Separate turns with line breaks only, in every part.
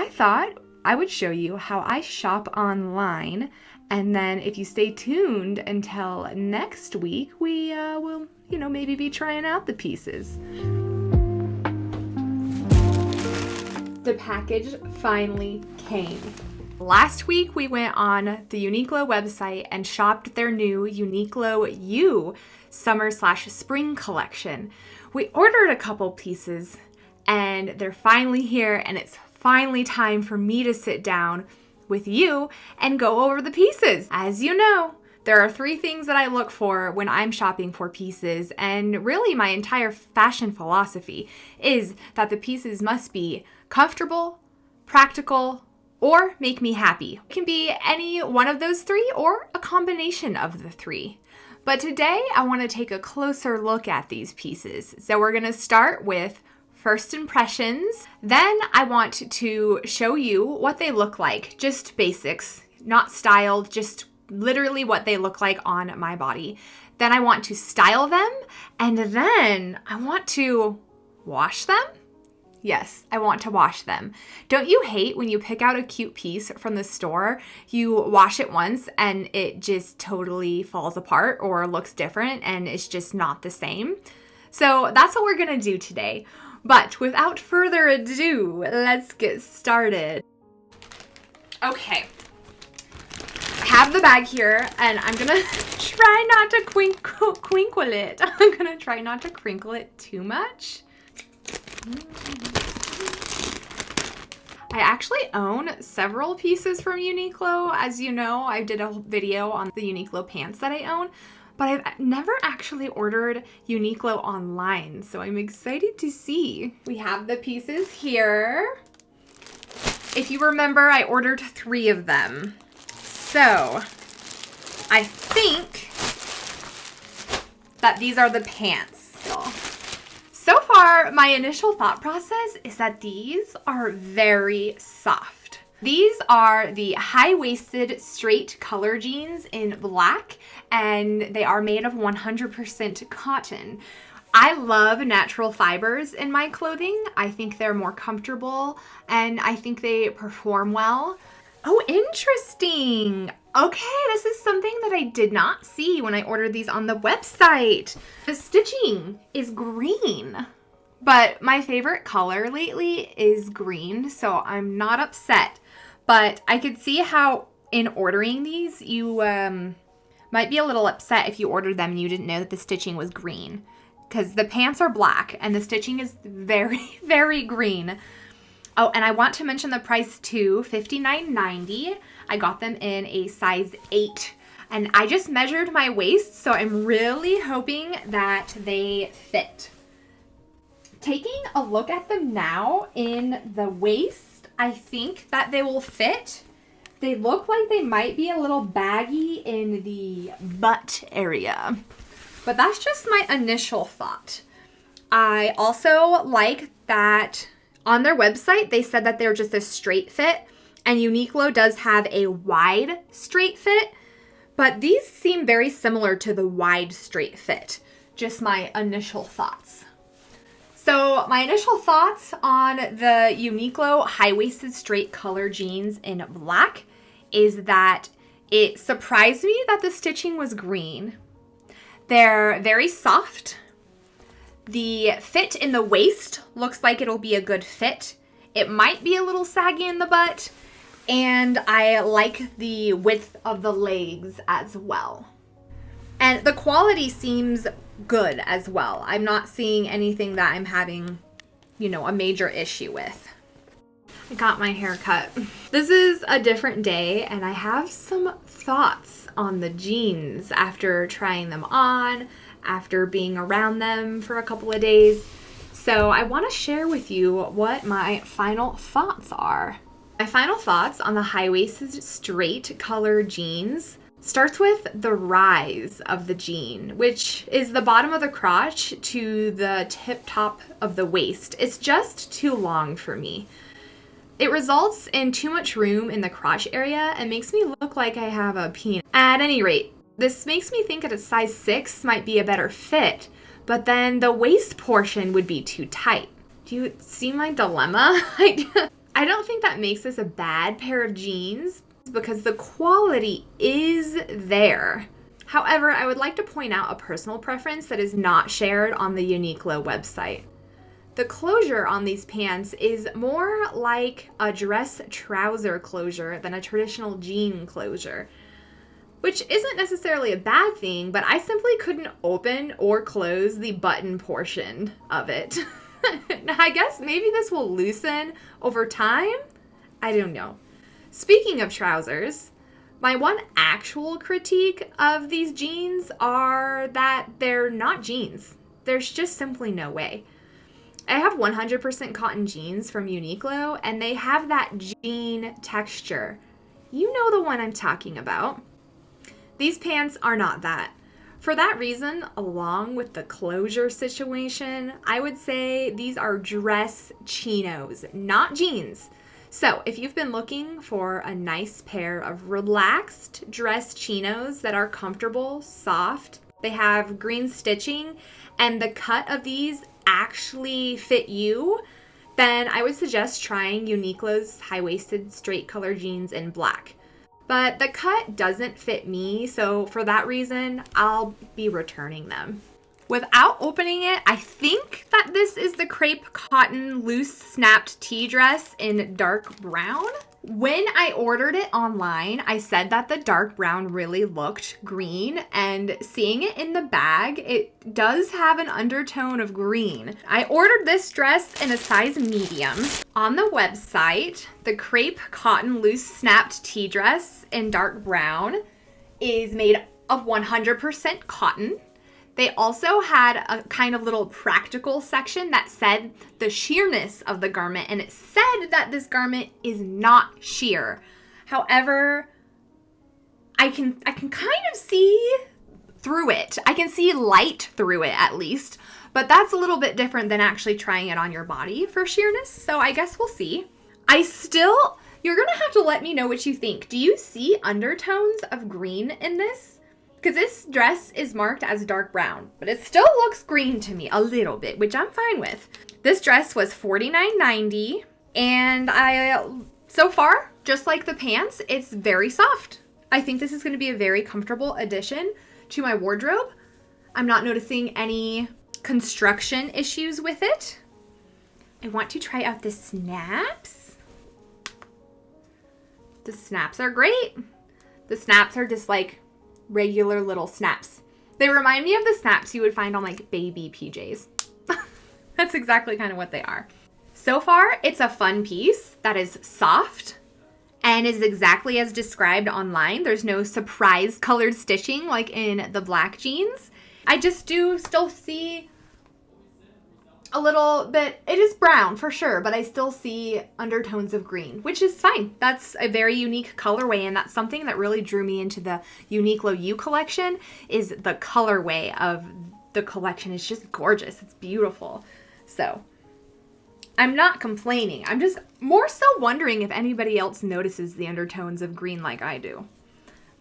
I thought I would show you how I shop online, and then if you stay tuned until next week, we will, maybe be trying out the pieces. The package finally came. Last week we went on the UNIQLO website and shopped their new UNIQLO U Summer/Spring collection. We ordered a couple pieces and they're finally here, and it's finally time for me to sit down with you and go over the pieces. As you know, there are 3 things that I look for when I'm shopping for pieces, and really my entire fashion philosophy is that the pieces must be comfortable, practical, or make me happy. It can be any one of those 3 or a combination of the 3. But today I want to take a closer look at these pieces. So we're going to start with first impressions. Then I want to show you what they look like, just basics, not styled, just literally what they look like on my body. Then I want to style them, and then I want to wash them. Yes, I want to wash them. Don't you hate when you pick out a cute piece from the store, you wash it once and it just totally falls apart or looks different and it's just not the same? So that's what we're gonna do today. But without further ado, let's get started. Okay, I have the bag here and I'm gonna try not to crinkle it. I'm gonna try not to crinkle it too much. I actually own several pieces from UNIQLO. As you know, I did a video on the UNIQLO pants that I own, but I've never actually ordered UNIQLO online, so I'm excited to see. We have the pieces here. If you remember, I ordered 3 of them. So I think that these are the pants. So far, my initial thought process is that these are very soft. These are the high-waisted straight color jeans in black, and they are made of 100% cotton. I love natural fibers in my clothing. I think they're more comfortable, and I think they perform well. Oh, interesting. Okay, this is something that I did not see when I ordered these on the website. The stitching is green, but my favorite color lately is green, so I'm not upset. But I could see how in ordering these, you might be a little upset if you ordered them and you didn't know that the stitching was green, because the pants are black and the stitching is very, very green. Oh, and I want to mention the price too, $59.90. I got them in a size 8. And I just measured my waist, so I'm really hoping that they fit. Taking a look at them now in the waist, I think that they will fit. They look like they might be a little baggy in the butt area, but that's just my initial thought. I also like that on their website, they said that they're just a straight fit, and UNIQLO does have a wide straight fit, but these seem very similar to the wide straight fit. Just my initial thoughts. So my initial thoughts on the UNIQLO high-waisted straight color jeans in black is that it surprised me that the stitching was green. They're very soft. The fit in the waist looks like it'll be a good fit. It might be a little saggy in the butt, and I like the width of the legs as well. And the quality seems good as well. I'm not seeing anything that I'm having, a major issue with. I got my hair cut. This is a different day, and I have some thoughts on the jeans after trying them on, after being around them for a couple of days. So I want to share with you what my final thoughts are. My final thoughts on the high-waisted straight color jeans starts with the rise of the jean, which is the bottom of the crotch to the tip top of the waist. It's just too long for me. It results in too much room in the crotch area and makes me look like I have a penis. At any rate, this makes me think that a size 6 might be a better fit, but then the waist portion would be too tight. Do you see my dilemma? I I don't think that makes this a bad pair of jeans because the quality is there. However, I would like to point out a personal preference that is not shared on the UNIQLO website. The closure on these pants is more like a dress trouser closure than a traditional jean closure, which isn't necessarily a bad thing, but I simply couldn't open or close the button portion of it. I guess maybe this will loosen over time? I don't know. Speaking of trousers, my one actual critique of these jeans are that they're not jeans. There's just simply no way. I have 100% cotton jeans from UNIQLO, and they have that jean texture. You know the one I'm talking about. These pants are not that. For that reason, along with the closure situation, I would say these are dress chinos, not jeans. So if you've been looking for a nice pair of relaxed dress chinos that are comfortable, soft, they have green stitching, and the cut of these actually fit you, then I would suggest trying UNIQLO's high-waisted straight color jeans in black. But the cut doesn't fit me, so for that reason, I'll be returning them. Without opening it, I think that this is the crepe cotton loose snapped tee dress in dark brown. When I ordered it online, I said that the dark brown really looked green, and seeing it in the bag, it does have an undertone of green. I ordered this dress in a size medium. On the website, the crepe cotton loose snapped tee dress in dark brown is made of 100% cotton. They also had a kind of little practical section that said the sheerness of the garment, and it said that this garment is not sheer. However, I can kind of see through it. I can see light through it at least, but that's a little bit different than actually trying it on your body for sheerness, so I guess we'll see. You're gonna have to let me know what you think. Do you see undertones of green in this? Because this dress is marked as dark brown, but it still looks green to me a little bit, which I'm fine with. This dress was $49.90, and so far, just like the pants, it's very soft. I think this is going to be a very comfortable addition to my wardrobe. I'm not noticing any construction issues with it. I want to try out the snaps. The snaps are great. The snaps are just like regular little snaps. They remind me of the snaps you would find on like baby PJs. That's exactly kind of what they are. So far, it's a fun piece that is soft and is exactly as described online. There's no surprise colored stitching like in the black jeans. I just do still see a little bit, it is brown for sure, but I still see undertones of green, which is fine. That's a very unique colorway, and that's something that really drew me into the UNIQLO U collection, is the colorway of the collection. It's just gorgeous. It's beautiful. So I'm not complaining. I'm just more so wondering if anybody else notices the undertones of green like I do.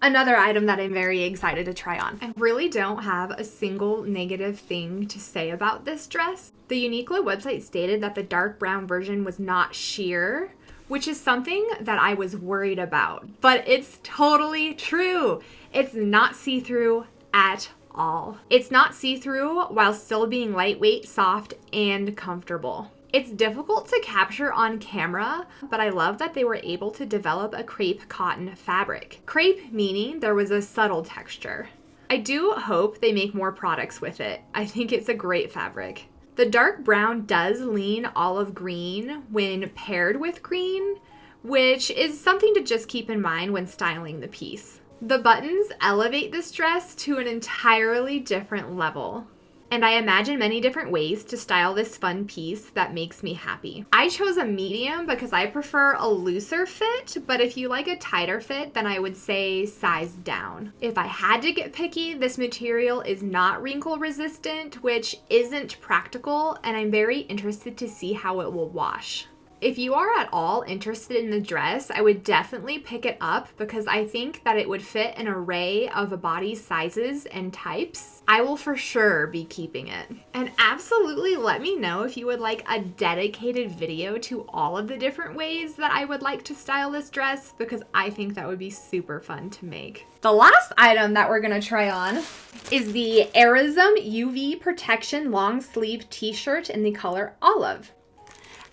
Another item that I'm very excited to try on. I really don't have a single negative thing to say about this dress. The UNIQLO website stated that the dark brown version was not sheer, which is something that I was worried about, but it's totally true. It's not see-through at all. It's not see-through while still being lightweight, soft, and comfortable. It's difficult to capture on camera, but I love that they were able to develop a crepe cotton fabric. Crepe meaning there was a subtle texture. I do hope they make more products with it. I think it's a great fabric. The dark brown does lean olive green when paired with green, which is something to just keep in mind when styling the piece. The buttons elevate this dress to an entirely different level, and I imagine many different ways to style this fun piece that makes me happy. I chose a medium because I prefer a looser fit, but if you like a tighter fit, then I would say size down. If I had to get picky, this material is not wrinkle resistant, which isn't practical, and I'm very interested to see how it will wash. if you are at all interested in the dress, I would definitely pick it up because I think that it would fit an array of body sizes and types. I will for sure be keeping it. And absolutely let me know if you would like a dedicated video to all of the different ways that I would like to style this dress, because I think that would be super fun to make. The last item that we're gonna try on is the AIRism UV Protection long sleeve t-shirt in the color olive.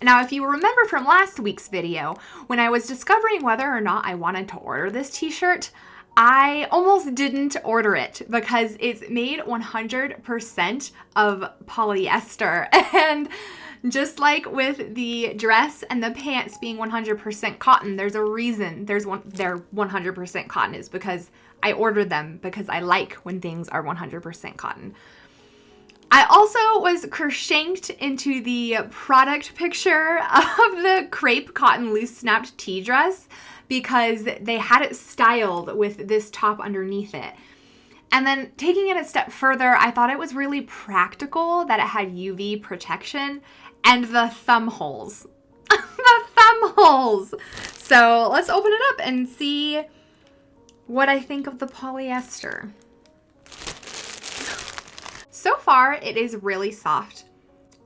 Now, if you remember from last week's video, when I was discovering whether or not I wanted to order this t-shirt, I almost didn't order it because it's made 100% of polyester. And just like with the dress and the pants being 100% cotton, there's a reason they're 100% cotton. Is because I ordered them because I like when things are 100% cotton. I also was crocheted into the product picture of the crepe cotton loose snapped tee dress because they had it styled with this top underneath it. And then taking it a step further, I thought it was really practical that it had UV protection and the thumb holes. The thumb holes! So let's open it up and see what I think of the polyester. So far, it is really soft.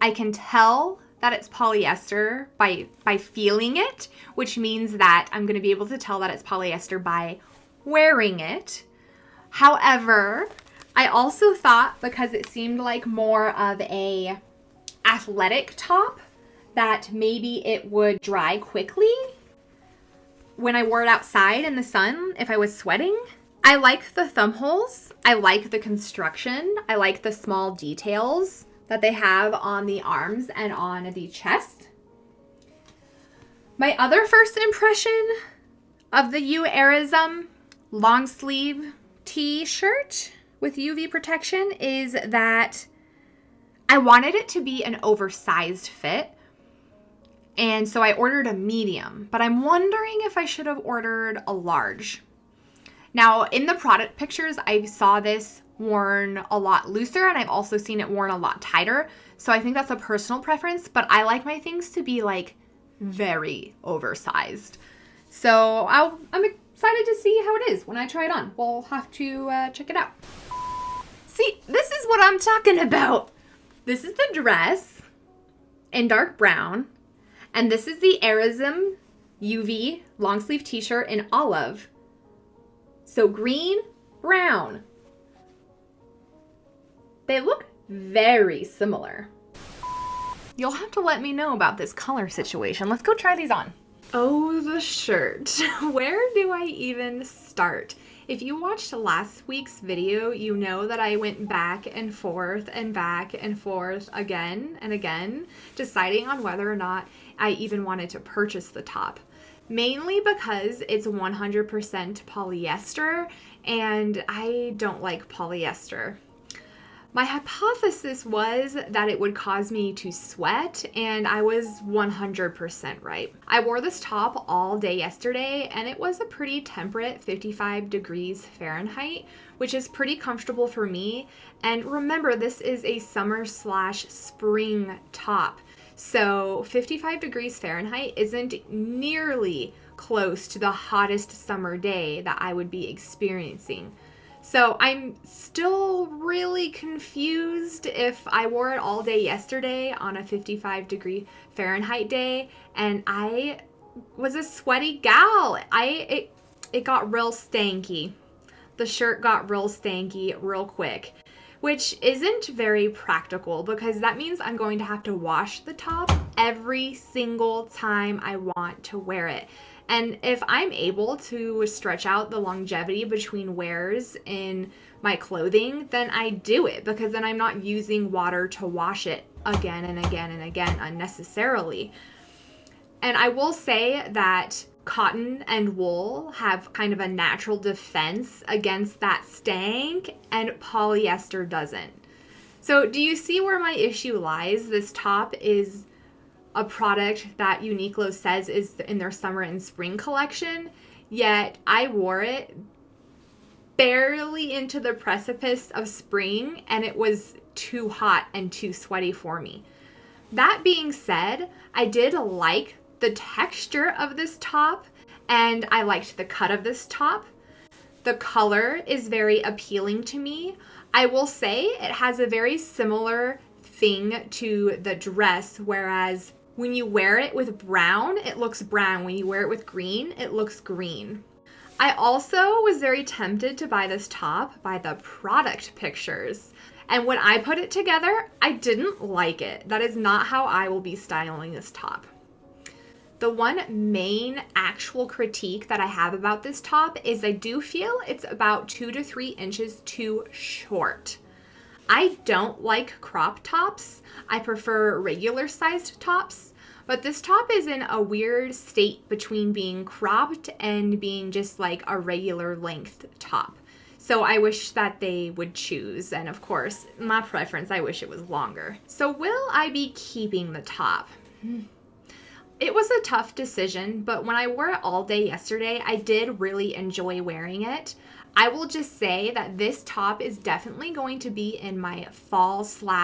I can tell that it's polyester by feeling it, which means that I'm going to be able to tell that it's polyester by wearing it. However, I also thought, because it seemed like more of a athletic top, that maybe it would dry quickly when I wore it outside in the sun if I was sweating. I like the thumb holes. I like the construction. I like the small details that they have on the arms and on the chest. My other first impression of the AIRism long sleeve t-shirt with UV protection is that I wanted it to be an oversized fit. And so I ordered a medium, but I'm wondering if I should have ordered a large. Now, in the product pictures, I saw this worn a lot looser, and I've also seen it worn a lot tighter. So I think that's a personal preference, but I like my things to be like very oversized. So I'm excited to see how it is when I try it on. We'll have to check it out. See, this is what I'm talking about. This is the dress in dark brown, and this is the AIRism UV long sleeve t-shirt in olive. So green, brown. They look very similar. You'll have to let me know about this color situation. Let's go try these on. Oh, the shirt. Where do I even start? If you watched last week's video, you know that I went back and forth again and again, deciding on whether or not I even wanted to purchase the top. Mainly because it's 100% polyester, and I don't like polyester. My hypothesis was that it would cause me to sweat, and I was 100% right. I wore this top all day yesterday, and it was a pretty temperate 55 degrees Fahrenheit, which is pretty comfortable for me. And remember, this is a summer/spring top. So 55 degrees Fahrenheit isn't nearly close to the hottest summer day that I would be experiencing. So I'm still really confused if I wore it all day yesterday on a 55 degree Fahrenheit day and I was a sweaty gal. It got real stanky. The shirt got real stanky real quick, which isn't very practical because that means I'm going to have to wash the top every single time I want to wear it. And if I'm able to stretch out the longevity between wears in my clothing, then I do it, because then I'm not using water to wash it again and again and again unnecessarily. And I will say that cotton and wool have kind of a natural defense against that stank, and polyester doesn't. So do you see where my issue lies? This top is a product that UNIQLO says is in their summer and spring collection, yet I wore it barely into the precipice of spring, and it was too hot and too sweaty for me. That being said, I did like the texture of this top, and I liked the cut of this top. The color is very appealing to me. I will say it has a very similar thing to the dress, whereas when you wear it with brown, it looks brown. When you wear it with green, it looks green. I also was very tempted to buy this top by the product pictures. And when I put it together, I didn't like it. That is not how I will be styling this top. The one main actual critique that I have about this top is I do feel it's about 2 to 3 inches too short. I don't like crop tops. I prefer regular sized tops, but this top is in a weird state between being cropped and being just like a regular length top. So I wish that they would choose, and of course, my preference, I wish it was longer. So will I be keeping the top? It was a tough decision, but when I wore it all day yesterday, I did really enjoy wearing it. I will just say that this top is definitely going to be in my fall/winter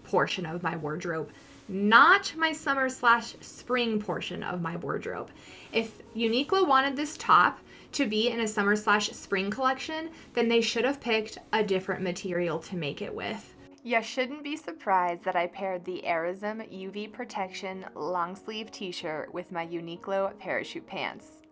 portion of my wardrobe, not my summer/spring portion of my wardrobe. If UNIQLO wanted this top to be in a summer/spring collection, then they should have picked a different material to make it with. You shouldn't be surprised that I paired the AIRism UV Protection long sleeve t-shirt with my UNIQLO parachute pants.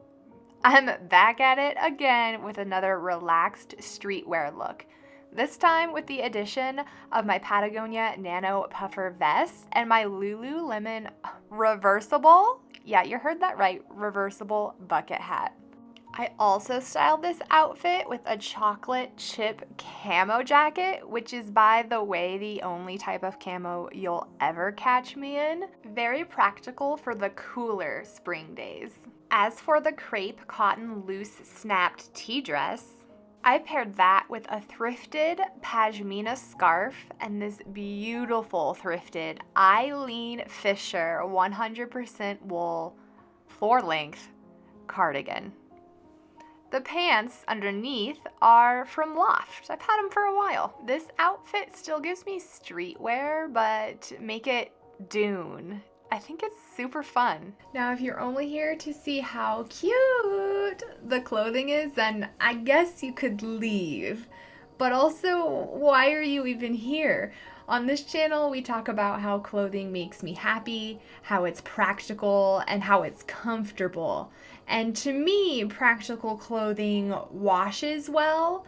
I'm back at it again with another relaxed streetwear look. This time with the addition of my Patagonia Nano Puffer vest and my Lululemon reversible, yeah, you heard that right, reversible bucket hat. I also styled this outfit with a chocolate chip camo jacket, which is, by the way, the only type of camo you'll ever catch me in. Very practical for the cooler spring days. As for the crepe cotton loose snapped tea dress, I paired that with a thrifted pashmina scarf and this beautiful thrifted Eileen Fisher 100% wool floor length cardigan. The pants underneath are from Loft. I've had them for a while. This outfit still gives me streetwear, but make it Dune. I think it's super fun. Now, if you're only here to see how cute the clothing is, then I guess you could leave. But also, why are you even here? On this channel, we talk about how clothing makes me happy, how it's practical, and how it's comfortable. And to me, practical clothing washes well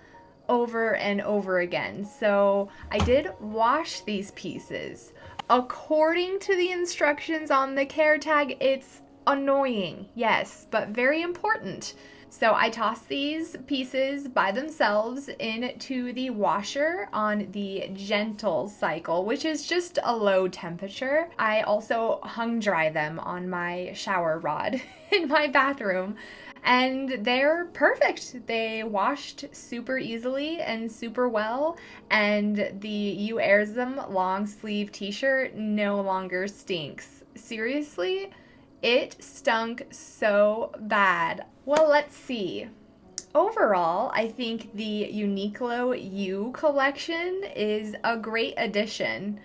over and over again. So I did wash these pieces. According to the instructions on the care tag, it's annoying, yes, but very important. So I tossed these pieces by themselves into the washer on the gentle cycle, which is just a low temperature. I also hung dry them on my shower rod in my bathroom, and they're perfect. They washed super easily and super well, and the AIRism long sleeve t-shirt no longer stinks. Seriously? It stunk so bad. Well, let's see. Overall, I think the UNIQLO U collection is a great addition.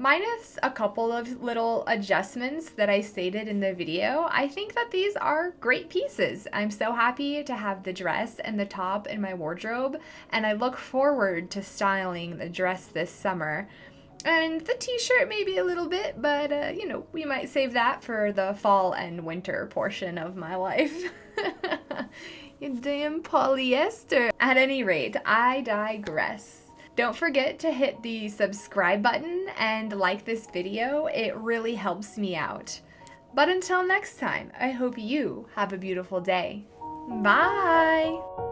Minus a couple of little adjustments that I stated in the video, I think that these are great pieces. I'm so happy to have the dress and the top in my wardrobe, and I look forward to styling the dress this summer. And the t-shirt maybe a little bit, but you know, we might save that for the fall and winter portion of my life. You damn polyester. At any rate, I digress. Don't forget to hit the subscribe button and like this video. It really helps me out. But until next time, I hope you have a beautiful day. Bye!